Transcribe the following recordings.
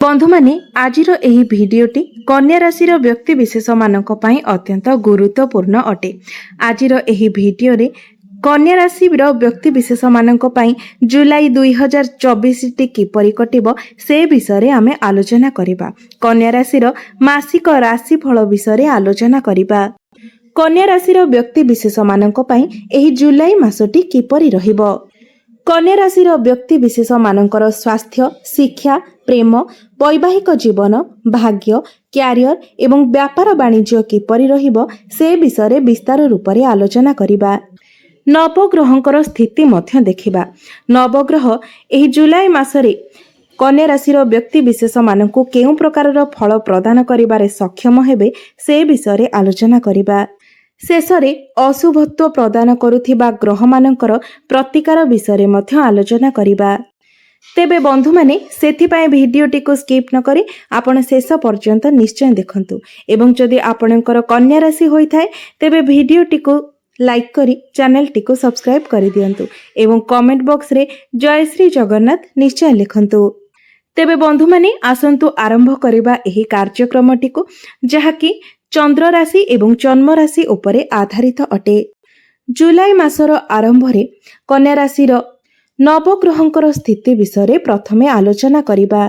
बंधु माने आजिर एही भिडियोटी कन्या राशि व्यक्ति विशेष मानक पई अत्यंत गुरुत्वपूर्ण अटे। आजिर एही भिडियो रे कन्या राशि व्यक्ति विशेष मानक पई जुलाई 2024 टी किपरि कटिबो से विषय रे आमे आलोचना करिबा। कन्या राशि मासिक राशिफल विषय रे आलोचना करिबा। कन्या राशि व्यक्ति विशेष मानक पई एही जुलाई मासटी किपरि रहिबो। कन्या राशि व्यक्ति विशेष मानकर स्वास्थ्य, शिक्षा, प्रेम, वैवाहिक जीवन, भाग्य, क्यारियर एवं व्यापार वाणिज्य किपरि रहिबो से विषय विस्तार रूप से आलोचना करिबा। नवग्रहंकर स्थिति मध्य देखिबा। नवग्रह एही जुलाई मासरे कन्या राशि व्यक्ति विशेष मानकु केउ प्रकारर फल प्रदान करिबारे सक्षम हेबे से विषय आलोचना करिबा। शेषरे अशुभत्व प्रदान करुथिबा ग्रह मानकर प्रतिकार विषय मध्य आलोचना करिबा। तेबे बंधु माने सेथिपाई भिडियोटी को स्किप न करी आपण शेष पर्यंत निश्चय देखंतु एवं जदि आपणकर कन्या राशि होई थाए तेबे भिडियोटी को लाइक करी चैनल टी को सब्सक्राइब करि दियंतु एवं कमेंट बॉक्स रे जय श्री जगन्नाथ निश्चय लिखंतु। तेबे बंधु माने आसंतु आरंभ करिबा एही कार्यक्रमटी को जहाकी चंद्र राशि एवं जन्म राशि उपरे आधारित अटे। जुलाई मासर आरंभ रे कन्या राशि नवग्रहंकर स्थिति विषय प्रथमे आलोचना करिबा।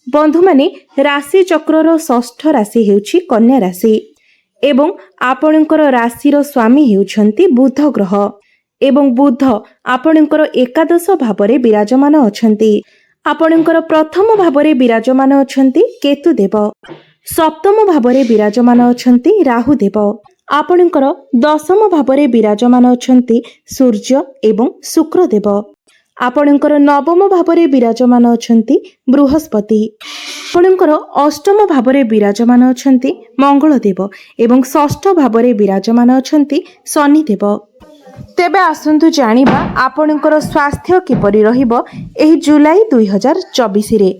बंधु माने राशि चक्रर षष्ठ राशि हेउछि कन्या राशि एवं आपणकर राशिर स्वामी हेउछंती बुध ग्रह एवं बुध आपणकर एकादश भावरे विराजमान अछंती। आपणकर प्रथम भावरे विराजमान अछंती केतुदेव, सप्तम भावरे विराजमान अछंती राहुदेव, आपणकर दशम भावरे विराजमान अछंती सूर्य एवं शुक्रदेव, आपणकर नवम भावरे विराजमान अछंती बृहस्पति, आपणकर अष्टम भावरे विराजमान अछंती मंगलदेव एवं षष्ठ भावरे विराजमान अछंती शनिदेव। तेबे आसंतु जानिबा आपणकर स्वास्थ्य किपरि रहिबो एही जुलाई 2024 रे।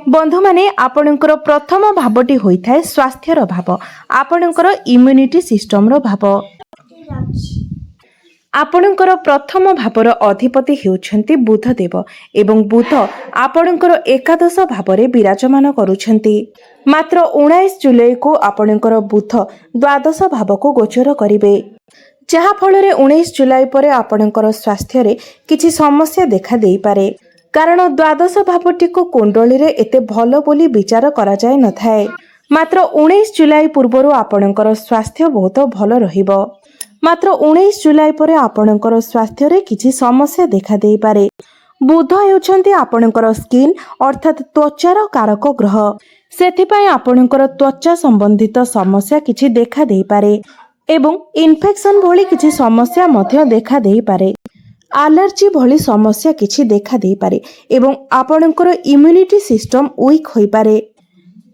बंधु माने आपणकर प्रथम भावटी होइथाय स्वास्थ्यर भाव, आपणकर इम्यूनिटी सिस्टम रो भाव। आपणकर प्रथम भावर अधिपति हेउछंती बुधदेव एवं बुध आपणकर एकादश भावरे विराजमान करूछंती। मात्र 19 जुलाई को आपणकर बुध द्वादश भाव को गोचर करिवे, जहा फଳରେ 19 जुलाई पर आपणकर स्वास्थ्य रे किछि समस्या देखा देई पारे, कारण द्वादश भावटी को कुंडली रे एते भलो बोली विचार करा जाय न थाए। मात्र 19 जुलाई पूर्वरु आपणकर स्वास्थ्य बहुत भलो रहिबो। मात्र 19 जुलाई पर आपणकर स्वास्थ्य रे किछि समस्या देखा देई पारे। बुध हेउछंती आपणकर स्किन अर्थात त्वचार कारक ग्रह, सेथिपाई आपणकर त्वचा संबंधित समस्या किछि देखा देई पारे एवं इन्फेक्शन भली किछि समस्या मध्य देखा देई पारे। एलर्जी भली समस्या किछि देखा देई पारे एवं आपणकर इम्यूनिटी सिस्टम वीक होई पारे।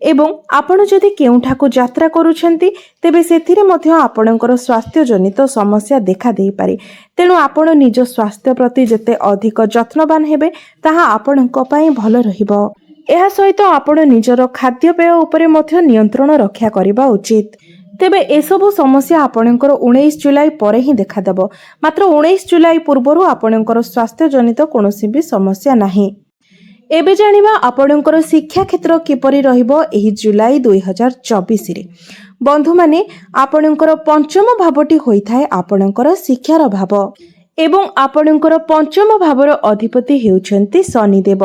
एवं आपण जदि केउठाको यात्रा करूछंती तेबे सेथिरे मध्य आपणकर स्वास्थ्य जनित समस्या देखा देई पारे। तेणु आपण निज स्वास्थ्य प्रति जते अधिक यत्नवान हेबे ताहा आपणक पई भलो रहिबो। एहा सहित आपण निजर खाद्यपेय उपरे मध्य नियंत्रण रक्षा करिबा उचित। तेबे एसबु समस्या आपणकर 19 जुलाई पर ही देखा देबो। मात्र 19 जुलाई पूर्वरु आपणकर स्वास्थ्य जनित कोनोसी भी समस्या नाही। एबे जानिबा आपणकर शिक्षा क्षेत्र किपरि रहिबो एही जुलाई 2024 रे। बंधु माने आपणकर पंचम भावटी होइथाय आपणकर शिक्षार भाव एवं आपणकर पंचम भावर अधिपति हेउछंती शनिदेव,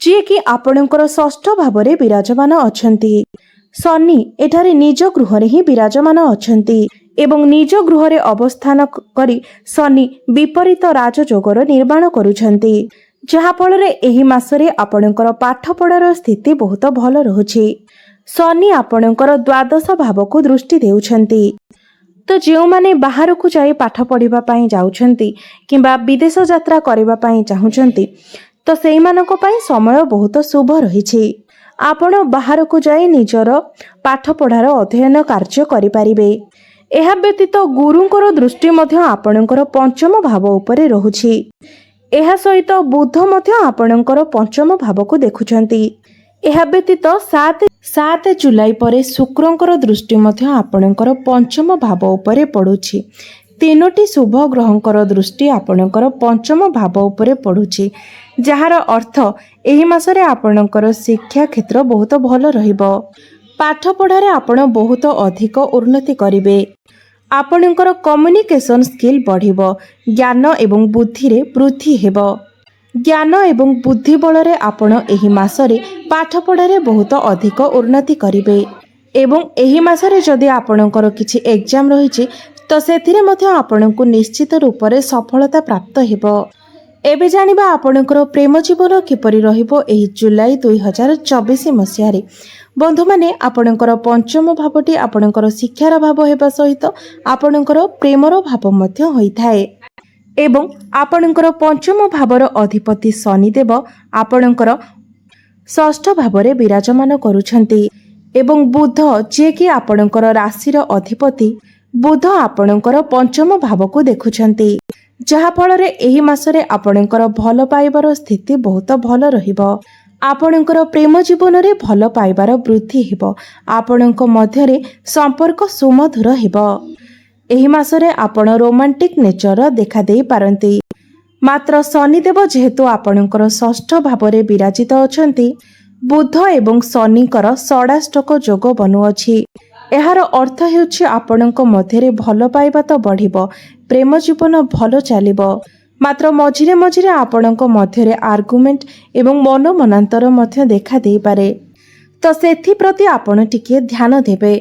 जे कि आपणकर षष्ठ भावरे विराजमान अछंती। शनि एठारे निज गृह रे ही विराजमान अछंती एवं निज गृह रे अवस्थान करी शनि विपरीत राजयोगर निर्माण करूछंती, जहा फଳରେ एही मासरे आपणकर पाठ पढ़ार स्थिति बहुत भल रहुछि। शनि आपणकर द्वादश भाव को दृष्टि देउछंती। तो जेउ माने बाहर को जाई पाठ पढ़िबा पई जाउछंती किंबा विदेश यात्रा करिबा पई चाहुछंती तो सेही मानको पई समय बहुत शुभ रहिछि। आपण बाहर को जाई निजर पाठ पढ़ार अध्ययन कार्य करि पारिबे। एहा व्यतीत गुरुंकर दृष्टि मध्य आपणकर पंचम भाव उपरे रहुछि। एहा सहित बुध मध्य आपणकर पंचम भाव को देखुछंती। एहा व्यतीत 7 जुलाई पर शुक्रंकर दृष्टि मध्य आपणकर पंचम भाव उपरे पडुछि। तीनोटी शुभ ग्रहंकर दृष्टि आपणकर पंचम भाव उपरे पडुछि, जार अर्थ ଏହି ମାସରେ ଆପଣଙ୍କର ଶିକ୍ଷା କ୍ଷେତ୍ର ବହୁତ ଭଲ ରହିବ। ପାଠପଢ଼ାରେ ଆପଣ ବହୁତ ଅଧିକ ଉନ୍ନତି କରିବେ। ଆପଣଙ୍କର କମ୍ୟୁନିକେସନ୍ ସ୍କିଲ୍ ବଢ଼ିବ। ଜ୍ଞାନ ଏବଂ ବୁଦ୍ଧିରେ ବୃଦ୍ଧି ହେବ। ଜ୍ଞାନ ଏବଂ ବୁଦ୍ଧି ବଳରେ ଆପଣ ଏହି ମାସରେ ପାଠପଢ଼ାରେ ବହୁତ ଅଧିକ ଉନ୍ନତି କରିବେ ଏବଂ ଏହି ମାସରେ ଯଦି ଆପଣଙ୍କର କିଛି ଏକ୍ଜାମ୍ ରହିଛି ତ ସେଥିରେ ମଧ୍ୟ ଆପଣଙ୍କୁ ନିଶ୍ଚିତ ରୂପରେ ସଫଳତା ପ୍ରାପ୍ତ ହେବ। ଏବେ ଜାଣିବା ଆପଣଙ୍କର ପ୍ରେମ ଜୀବନ କିପରି ରହିବ ଏହି ଜୁଲାଇ 2024 ମସିହାରେ। ବନ୍ଧୁମାନେ, ଆପଣଙ୍କର ପଞ୍ଚମ ଭାବଟି ଆପଣଙ୍କର ଶିକ୍ଷାର ଭାବ ହେବା ସହିତ ଆପଣଙ୍କର ପ୍ରେମର ଭାବ ମଧ୍ୟ ହୋଇଥାଏ ଏବଂ ଆପଣଙ୍କର ପଞ୍ଚମ ଭାବର ଅଧିପତି ଶନିଦେବ ଆପଣଙ୍କର ଷଷ୍ଠ ଭାବରେ ବିରାଜମାନ କରୁଛନ୍ତି ଏବଂ ବୁଧ, ଯିଏକି ଆପଣଙ୍କର ରାଶିର ଅଧିପତି, ବୁଧ ଆପଣଙ୍କର ପଞ୍ଚମ ଭାବକୁ ଦେଖୁଛନ୍ତି, ଯାହାଫଳରେ ଏହି ମାସରେ ଆପଣଙ୍କର ଭଲ ପାଇବାର ସ୍ଥିତି ବହୁତ ଭଲ ରହିବ। ଆପଣଙ୍କର ପ୍ରେମ ଜୀବନରେ ଭଲ ପାଇବାର ବୃଦ୍ଧି ହେବ। ଆପଣଙ୍କ ମଧ୍ୟରେ ସମ୍ପର୍କ ସୁମଧୁର ହେବ। ଏହି ମାସରେ ଆପଣ ରୋମାଣ୍ଟିକ୍ ନେଚର ଦେଖାଦେଇ ପାରନ୍ତି। ମାତ୍ର ଶନିଦେବ ଯେହେତୁ ଆପଣଙ୍କର ଷଷ୍ଠ ଭାବରେ ବିରାଜିତ ଅଛନ୍ତି, ବୁଧ ଏବଂ ଶନିଙ୍କର ଷଡ଼ାଷ୍ଟକ ଯୋଗ ବନୁଅଛି। ଏହାର ଅର୍ଥ ହେଉଛି ଆପଣଙ୍କ ମଧ୍ୟରେ ଭଲ ପାଇବା ତ ବଢ଼ିବ, ପ୍ରେମ ଜୀବନ ଭଲ ଚାଲିବ। ମାତ୍ର ମଝିରେ ମଝିରେ ଆପଣଙ୍କ ମଧ୍ୟରେ ଆର୍ଗୁମେଣ୍ଟ ଏବଂ ମନମନାନ୍ତର ମଧ୍ୟ ଦେଖାଦେଇପାରେ, ତ ସେଥିପ୍ରତି ଆପଣ ଟିକିଏ ଧ୍ୟାନ ଦେବେ।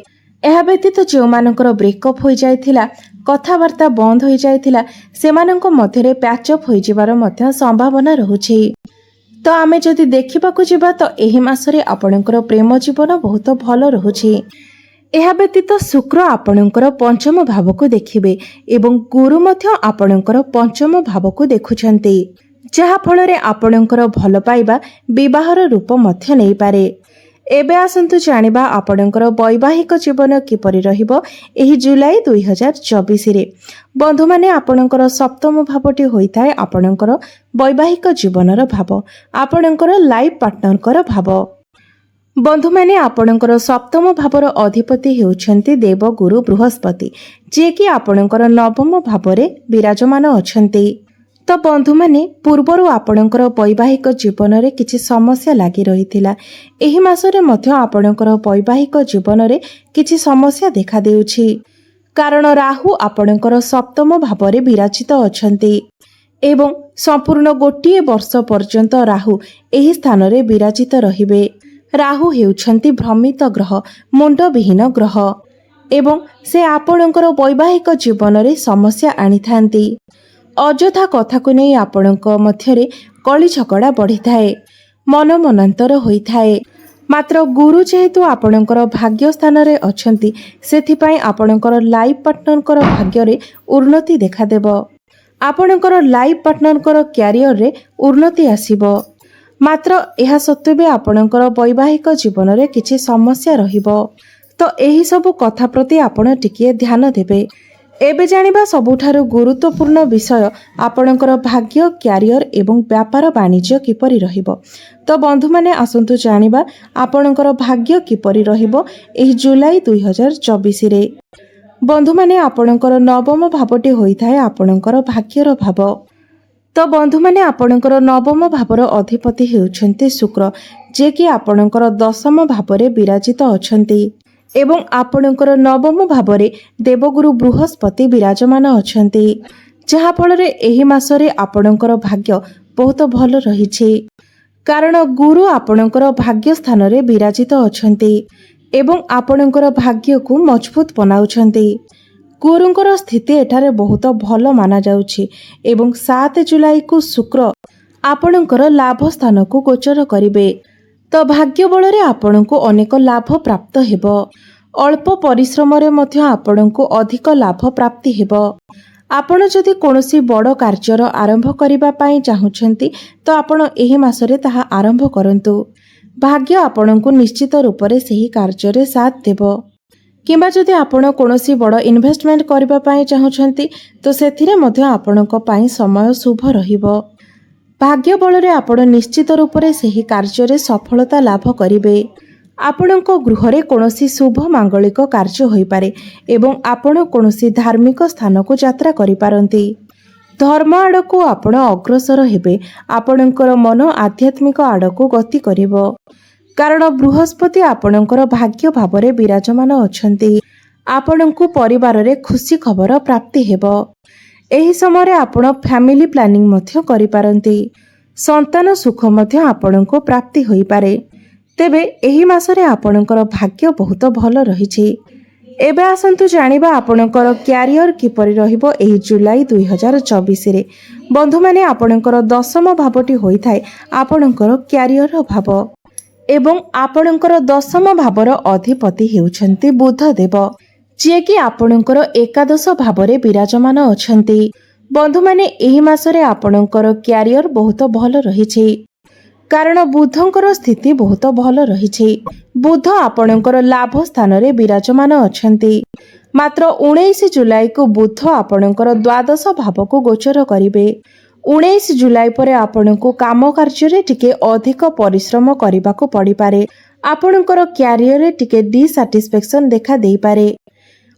ଏହା ବ୍ୟତୀତ ଯେଉଁମାନଙ୍କର ବ୍ରେକଅପ୍ ହୋଇଯାଇଥିଲା, କଥାବାର୍ତ୍ତା ବନ୍ଦ ହୋଇଯାଇଥିଲା, ସେମାନଙ୍କ ମଧ୍ୟରେ ପ୍ୟାଚଅପ୍ ହୋଇଯିବାର ମଧ୍ୟ ସମ୍ଭାବନା ରହୁଛି। ତ ଆମେ ଯଦି ଦେଖିବାକୁ ଯିବା ତ ଏହି ମାସରେ ଆପଣଙ୍କର ପ୍ରେମ ଜୀବନ ବହୁତ ଭଲ ରହୁଛି। ଏହା ବ୍ୟତୀତ ଶୁକ୍ର ଆପଣଙ୍କର ପଞ୍ଚମ ଭାବକୁ ଦେଖିବେ ଏବଂ ଗୁରୁ ମଧ୍ୟ ଆପଣଙ୍କର ପଞ୍ଚମ ଭାବକୁ ଦେଖୁଛନ୍ତି, ଯାହାଫଳରେ ଆପଣଙ୍କର ଭଲ ପାଇବା ବିବାହର ରୂପ ମଧ୍ୟ ନେଇପାରେ। ଏବେ ଆସନ୍ତୁ ଜାଣିବା ଆପଣଙ୍କର ବୈବାହିକ ଜୀବନ କିପରି ରହିବ ଏହି ଜୁଲାଇ 2024ରେ। ବନ୍ଧୁମାନେ, ଆପଣଙ୍କର ସପ୍ତମ ଭାବଟି ହୋଇଥାଏ ଆପଣଙ୍କର ବୈବାହିକ ଜୀବନର ଭାବ, ଆପଣଙ୍କର ଲାଇଫ୍ ପାର୍ଟନରଙ୍କର ଭାବ। ବନ୍ଧୁମାନେ, ଆପଣଙ୍କର ସପ୍ତମ ଭାବର ଅଧିପତି ହେଉଛନ୍ତି ଦେବଗୁରୁ ବୃହସ୍ପତି, ଯିଏକି ଆପଣଙ୍କର ନବମ ଭାବରେ ବିରାଜମାନ ଅଛନ୍ତି। ତ ବନ୍ଧୁମାନେ, ପୂର୍ବରୁ ଆପଣଙ୍କର ବୈବାହିକ ଜୀବନରେ କିଛି ସମସ୍ୟା ଲାଗି ରହିଥିଲା। ଏହି ମାସରେ ମଧ୍ୟ ଆପଣଙ୍କର ବୈବାହିକ ଜୀବନରେ କିଛି ସମସ୍ୟା ଦେଖାଦେଉଛି, କାରଣ ରାହୁ ଆପଣଙ୍କର ସପ୍ତମ ଭାବରେ ବିରାଜିତ ଅଛନ୍ତି ଏବଂ ସମ୍ପୂର୍ଣ୍ଣ ଗୋଟିଏ ବର୍ଷ ପର୍ଯ୍ୟନ୍ତ ରାହୁ ଏହି ସ୍ଥାନରେ ବିରାଜିତ ରହିବେ। ରାହୁ ହେଉଛନ୍ତି ଭ୍ରମିତ ଗ୍ରହ, ମୁଣ୍ଡବିହୀନ ଗ୍ରହ ଏବଂ ସେ ଆପଣଙ୍କର ବୈବାହିକ ଜୀବନରେ ସମସ୍ୟା ଆଣିଥାନ୍ତି। ଅଯଥା କଥାକୁ ନେଇ ଆପଣଙ୍କ ମଧ୍ୟରେ କଳି ଝଗଡ଼ା ବଢ଼ିଥାଏ, ମନମନାନ୍ତର ହୋଇଥାଏ। ମାତ୍ର ଗୁରୁ ଯେହେତୁ ଆପଣଙ୍କର ଭାଗ୍ୟ ସ୍ଥାନରେ ଅଛନ୍ତି, ସେଥିପାଇଁ ଆପଣଙ୍କର ଲାଇଫ୍ ପାର୍ଟନରଙ୍କର ଭାଗ୍ୟରେ ଉନ୍ନତି ଦେଖାଦେବ। ଆପଣଙ୍କର ଲାଇଫ୍ ପାର୍ଟନରଙ୍କର କ୍ୟାରିୟରରେ ଉନ୍ନତି ଆସିବ। ମାତ୍ର ଏହା ସତ୍ତ୍ୱେ ବି ଆପଣଙ୍କର ବୈବାହିକ ଜୀବନରେ କିଛି ସମସ୍ୟା ରହିବ। ତ ଏହିସବୁ କଥା ପ୍ରତି ଆପଣ ଟିକିଏ ଧ୍ୟାନ ଦେବେ। ଏବେ ଜାଣିବା ସବୁଠାରୁ ଗୁରୁତ୍ୱପୂର୍ଣ୍ଣ ବିଷୟ ଆପଣଙ୍କର ଭାଗ୍ୟ, କ୍ୟାରିୟର ଏବଂ ବ୍ୟାପାର ବାଣିଜ୍ୟ କିପରି ରହିବ। ତ ବନ୍ଧୁମାନେ, ଆସନ୍ତୁ ଜାଣିବା ଆପଣଙ୍କର ଭାଗ୍ୟ କିପରି ରହିବ ଏହି ଜୁଲାଇ 2024ରେ। ବନ୍ଧୁମାନେ, ଆପଣଙ୍କର ନବମ ଭାବଟି ହୋଇଥାଏ ଆପଣଙ୍କର ଭାଗ୍ୟର ଭାବ। ତ ବନ୍ଧୁମାନେ, ଆପଣଙ୍କର ନବମ ଭାବର ଅଧିପତି ହେଉଛନ୍ତି ଶୁକ୍ର, ଯିଏକି ଆପଣଙ୍କର ଦଶମ ଭାବରେ ବିରାଜିତ ଅଛନ୍ତି ଏବଂ ଆପଣଙ୍କର ନବମ ଭାବରେ ଦେବଗୁରୁ ବୃହସ୍ପତି ବିରାଜମାନ ଅଛନ୍ତି, ଯାହାଫଳରେ ଏହି ମାସରେ ଆପଣଙ୍କର ଭାଗ୍ୟ ବହୁତ ଭଲ ରହିଛି। କାରଣ ଗୁରୁ ଆପଣଙ୍କର ଭାଗ୍ୟ ସ୍ଥାନରେ ବିରାଜିତ ଅଛନ୍ତି ଏବଂ ଆପଣଙ୍କର ଭାଗ୍ୟକୁ ମଜବୁତ ବନାଉଛନ୍ତି। ଗୁରୁଙ୍କର ସ୍ଥିତି ଏଠାରେ ବହୁତ ଭଲ ମାନାଯାଉଛି ଏବଂ 7 ଜୁଲାଇକୁ ଶୁକ୍ର ଆପଣଙ୍କର ଲାଭ ସ୍ଥାନକୁ ଗୋଚର କରିବେ। ତ ଭାଗ୍ୟ ବଳରେ ଆପଣଙ୍କୁ ଅନେକ ଲାଭ ପ୍ରାପ୍ତ ହେବ। ଅଳ୍ପ ପରିଶ୍ରମରେ ମଧ୍ୟ ଆପଣଙ୍କୁ ଅଧିକ ଲାଭ ପ୍ରାପ୍ତି ହେବ। ଆପଣ ଯଦି କୌଣସି ବଡ଼ କାର୍ଯ୍ୟର ଆରମ୍ଭ କରିବା ପାଇଁ ଚାହୁଁଛନ୍ତି ତ ଆପଣ ଏହି ମାସରେ ତାହା ଆରମ୍ଭ କରନ୍ତୁ। ଭାଗ୍ୟ ଆପଣଙ୍କୁ ନିଶ୍ଚିତ ରୂପରେ ସେହି କାର୍ଯ୍ୟରେ ସାଥ ଦେବ। କିମ୍ବା ଯଦି ଆପଣ କୌଣସି ବଡ଼ ଇନଭେଷ୍ଟମେଣ୍ଟ କରିବା ପାଇଁ ଚାହୁଁଛନ୍ତି ତ ସେଥିରେ ମଧ୍ୟ ଆପଣଙ୍କ ପାଇଁ ସମୟ ଶୁଭ ରହିବ। ଭାଗ୍ୟ ବଳରେ ଆପଣ ନିଶ୍ଚିତ ରୂପରେ ସେହି କାର୍ଯ୍ୟରେ ସଫଳତା ଲାଭ କରିବେ। ଆପଣଙ୍କ ଗୃହରେ କୌଣସି ଶୁଭ ମାଙ୍ଗଳିକ କାର୍ଯ୍ୟ ହୋଇପାରେ ଏବଂ ଆପଣ କୌଣସି ଧାର୍ମିକ ସ୍ଥାନକୁ ଯାତ୍ରା କରିପାରନ୍ତି। ଧର୍ମ ଆଡ଼କୁ ଆପଣ ଅଗ୍ରସର ହେବେ। ଆପଣଙ୍କର ମନ ଆଧ୍ୟାତ୍ମିକ ଆଡ଼କୁ ଗତି କରିବ, କାରଣ ବୃହସ୍ପତି ଆପଣଙ୍କର ଭାଗ୍ୟ ଭାବରେ ବିରାଜମାନ ଅଛନ୍ତି। ଆପଣଙ୍କୁ ପରିବାରରେ ଖୁସି ଖବର ପ୍ରାପ୍ତି ହେବ। ଏହି ସମୟରେ ଆପଣ ଫ୍ୟାମିଲି ପ୍ଲାନିଂ ମଧ୍ୟ କରିପାରନ୍ତି। ସନ୍ତାନ ସୁଖ ମଧ୍ୟ ଆପଣଙ୍କୁ ପ୍ରାପ୍ତି ହୋଇପାରେ। ତେବେ ଏହି ମାସରେ ଆପଣଙ୍କର ଭାଗ୍ୟ ବହୁତ ଭଲ ରହିଛି। ଏବେ ଆସନ୍ତୁ ଜାଣିବା ଆପଣଙ୍କର କ୍ୟାରିୟର କିପରି ରହିବ ଏହି ଜୁଲାଇ 2024ରେ। ବନ୍ଧୁମାନେ, ଆପଣଙ୍କର ଦଶମ ଭାବଟି ହୋଇଥାଏ ଆପଣଙ୍କର କ୍ୟାରିୟର ଭାବ ଏବଂ ଆପଣଙ୍କର ଦଶମ ଭାବର ଅଧିପତି ହେଉଛନ୍ତି ବୁଧ ଦେବ, ଯିଏକି ଆପଣଙ୍କର ଏକାଦଶ ଭାବରେ ବିରାଜମାନ ଅଛନ୍ତି। ବନ୍ଧୁମାନେ, ଏହି ମାସରେ ଆପଣଙ୍କର କ୍ୟାରିୟର ବହୁତ ଭଲ ରହିଛି, କାରଣ ବୁଧଙ୍କର ସ୍ଥିତି ବହୁତ ଭଲ ରହିଛି। ବୁଧ ଆପଣଙ୍କର ଲାଭ ସ୍ଥାନରେ ବିରାଜମାନ ଅଛନ୍ତି। ମାତ୍ର 19 ଜୁଲାଇକୁ ବୁଧ ଆପଣଙ୍କର ଦ୍ୱାଦଶ ଭାବକୁ ଗୋଚର କରିବେ। 19 ଜୁଲାଇ ପରେ ଆପଣଙ୍କୁ କାମ କାର୍ଯ୍ୟରେ ଟିକେ ଅଧିକ ପରିଶ୍ରମ କରିବାକୁ ପଡ଼ିପାରେ। ଆପଣଙ୍କର କ୍ୟାରିୟରରେ ଟିକେ ଡିସାଟିସ୍ଫ୍ୟାକ୍ସନ ଦେଖା ଦେଇପାରେ,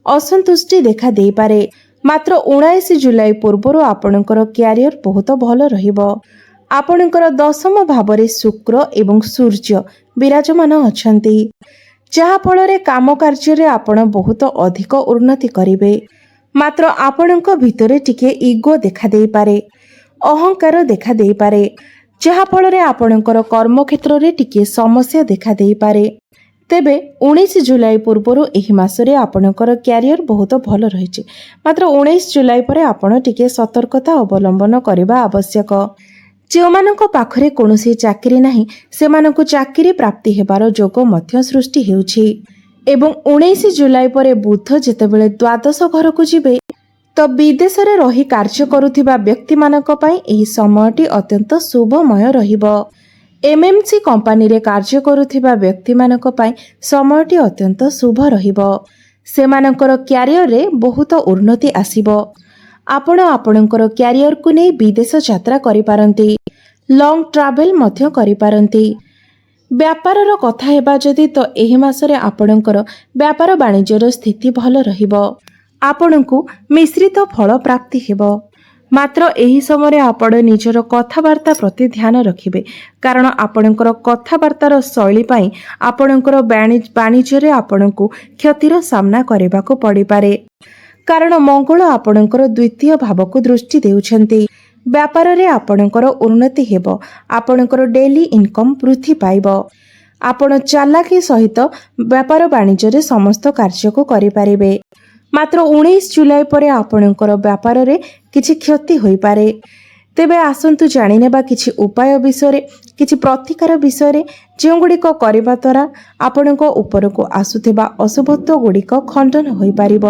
ଅସନ୍ତୁଷ୍ଟି ଦେଖା ଦେଇପାରେ। ମାତ୍ର 19 ଜୁଲାଇ ପୂର୍ବରୁ ଆପଣଙ୍କର କ୍ୟାରିୟର ବହୁତ ଭଲ ରହିବ। ଆପଣଙ୍କର ଦଶମ ଭାବରେ ଶୁକ୍ର ଏବଂ ସୂର୍ଯ୍ୟ ବିରାଜମାନ ଅଛନ୍ତି, ଯାହାଫଳରେ କାମ କାର୍ଯ୍ୟରେ ଆପଣ ବହୁତ ଅଧିକ ଉନ୍ନତି କରିବେ। ମାତ୍ର ଆପଣଙ୍କ ଭିତରେ ଟିକେ ଇଗୋ ଦେଖା ଦେଇପାରେ, ଅହଙ୍କାର ଦେଖା ଦେଇପାରେ, ଯାହାଫଳରେ ଆପଣଙ୍କର କର୍ମକ୍ଷେତ୍ରରେ ଟିକେ ସମସ୍ୟା ଦେଖା ଦେଇପାରେ। ତେବେ 19 ଜୁଲାଇ ପୂର୍ବରୁ ଏହି ମାସରେ ଆପଣଙ୍କର କ୍ୟାରିୟର ବହୁତ ଭଲ ରହିଛି। ମାତ୍ର 19 ଜୁଲାଇ ପରେ ଆପଣ ଟିକେ ସତର୍କତା ଅବଲମ୍ବନ କରିବା ଆବଶ୍ୟକ। ଯେଉଁମାନଙ୍କ ପାଖରେ କୌଣସି ଚାକିରି ନାହିଁ, ସେମାନଙ୍କୁ ଚାକିରି ପ୍ରାପ୍ତି ହେବାର ଯୋଗ ମଧ୍ୟ ସୃଷ୍ଟି ହେଉଛି। ଏବଂ 19 ଜୁଲାଇ ପରେ ବୁଧ ଯେତେବେଳେ ଦ୍ୱାଦଶ ଘରକୁ ଯିବେ, ତ ବିଦେଶରେ ରହି କାର୍ଯ୍ୟ କରୁଥିବା ବ୍ୟକ୍ତିମାନଙ୍କ ପାଇଁ ଏହି ସମୟଟି ଅତ୍ୟନ୍ତ ଶୁଭମୟ ରହିବ। MNC କମ୍ପାନୀରେ କାର୍ଯ୍ୟ କରୁଥିବା ବ୍ୟକ୍ତିମାନଙ୍କ ପାଇଁ ସମୟଟି ଅତ୍ୟନ୍ତ ଶୁଭ ରହିବ। ସେମାନଙ୍କର କ୍ୟାରିୟରରେ ବହୁତ ଉନ୍ନତି ଆସିବ। ଆପଣ ଆପଣଙ୍କର କ୍ୟାରିୟରକୁ ନେଇ ବିଦେଶ ଯାତ୍ରା କରିପାରନ୍ତି, ଲଙ୍ଗ ଟ୍ରାଭେଲ ମଧ୍ୟ କରିପାରନ୍ତି। ବ୍ୟାପାରର କଥା ହେବା ଯଦି, ତ ଏହି ମାସରେ ଆପଣଙ୍କର ବ୍ୟାପାର ବାଣିଜ୍ୟର ସ୍ଥିତି ଭଲ ରହିବ। ଆପଣଙ୍କୁ ମିଶ୍ରିତ ଫଳ ପ୍ରାପ୍ତି ହେବ। ମାତ୍ର ଏହି ସମୟରେ ଆପଣ ନିଜର କଥାବାର୍ତ୍ତା ପ୍ରତି ଧ୍ୟାନ ରଖିବେ, କାରଣ ଆପଣଙ୍କର କଥାବାର୍ତ୍ତାର ଶୈଳୀ ପାଇଁ ଆପଣଙ୍କର ବାଣିଜ୍ୟରେ ଆପଣଙ୍କୁ କ୍ଷତିର ସାମ୍ନା କରିବାକୁ ପଡ଼ିପାରେ। କାରଣ ମଙ୍ଗଳ ଆପଣଙ୍କର ଦ୍ୱିତୀୟ ଭାବକୁ ଦୃଷ୍ଟି ଦେଉଛନ୍ତି। ବ୍ୟାପାରରେ ଆପଣଙ୍କର ଉନ୍ନତି ହେବ। ଆପଣଙ୍କର ଡେଲି ଇନକମ୍ ବୃଦ୍ଧି ପାଇବ। ଆପଣ ଚାଲାକି ସହିତ ବ୍ୟାପାର ବାଣିଜ୍ୟରେ ସମସ୍ତ କାର୍ଯ୍ୟକୁ କରିପାରିବେ। ମାତ୍ର 19 ଜୁଲାଇ ପରେ ଆପଣଙ୍କର ବ୍ୟାପାରରେ କିଛି କ୍ଷତି ହୋଇପାରେ। ତେବେ ଆସନ୍ତୁ ଜାଣିନେବା କିଛି ଉପାୟ ବିଷୟରେ, କିଛି ପ୍ରତିକାର ବିଷୟରେ, ଯେଉଁଗୁଡ଼ିକ କରିବା ଦ୍ୱାରା ଆପଣଙ୍କ ଉପରକୁ ଆସୁଥିବା ଅଶୁଭତ୍ୱ ଗୁଡ଼ିକ ଖଣ୍ଡନ ହୋଇପାରିବ।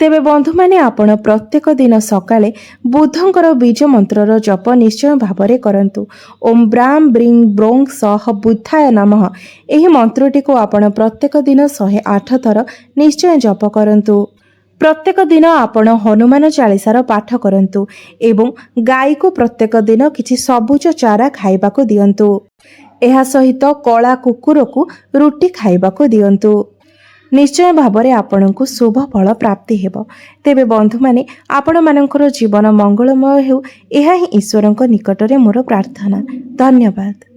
ତେବେ ବନ୍ଧୁମାନେ, ଆପଣ ପ୍ରତ୍ୟେକ ଦିନ ସକାଳେ ବୁଧଙ୍କର ବୀଜ ମନ୍ତ୍ରର ଜପ ନିଶ୍ଚୟ ଭାବରେ କରନ୍ତୁ। ଓମ୍ ବ୍ରାଂ ବ୍ରିଂ ବ୍ରୋଂ ସହ ବୁଦ୍ଧାୟ ନମଃ। ଏହି ମନ୍ତ୍ରଟିକୁ ଆପଣ ପ୍ରତ୍ୟେକ ଦିନ 108 ଥର ନିଶ୍ଚୟ ଜପ କରନ୍ତୁ। ପ୍ରତ୍ୟେକ ଦିନ ଆପଣ ହନୁମାନ ଚାଳିଶାର ପାଠ କରନ୍ତୁ ଏବଂ ଗାଈକୁ ପ୍ରତ୍ୟେକ ଦିନ କିଛି ସବୁଜ ଚାରା ଖାଇବାକୁ ଦିଅନ୍ତୁ। ଏହା ସହିତ କଳା କୁକୁରକୁ ରୁଟି ଖାଇବାକୁ ଦିଅନ୍ତୁ। ନିଶ୍ଚୟ ଭାବରେ ଆପଣଙ୍କୁ ଶୁଭ ଫଳ ପ୍ରାପ୍ତି ହେବ। ତେବେ ବନ୍ଧୁମାନେ, ଆପଣମାନଙ୍କର ଜୀବନ ମଙ୍ଗଳମୟ ହେଉ, ଏହା ହିଁ ଈଶ୍ୱରଙ୍କ ନିକଟରେ ମୋର ପ୍ରାର୍ଥନା। ଧନ୍ୟବାଦ।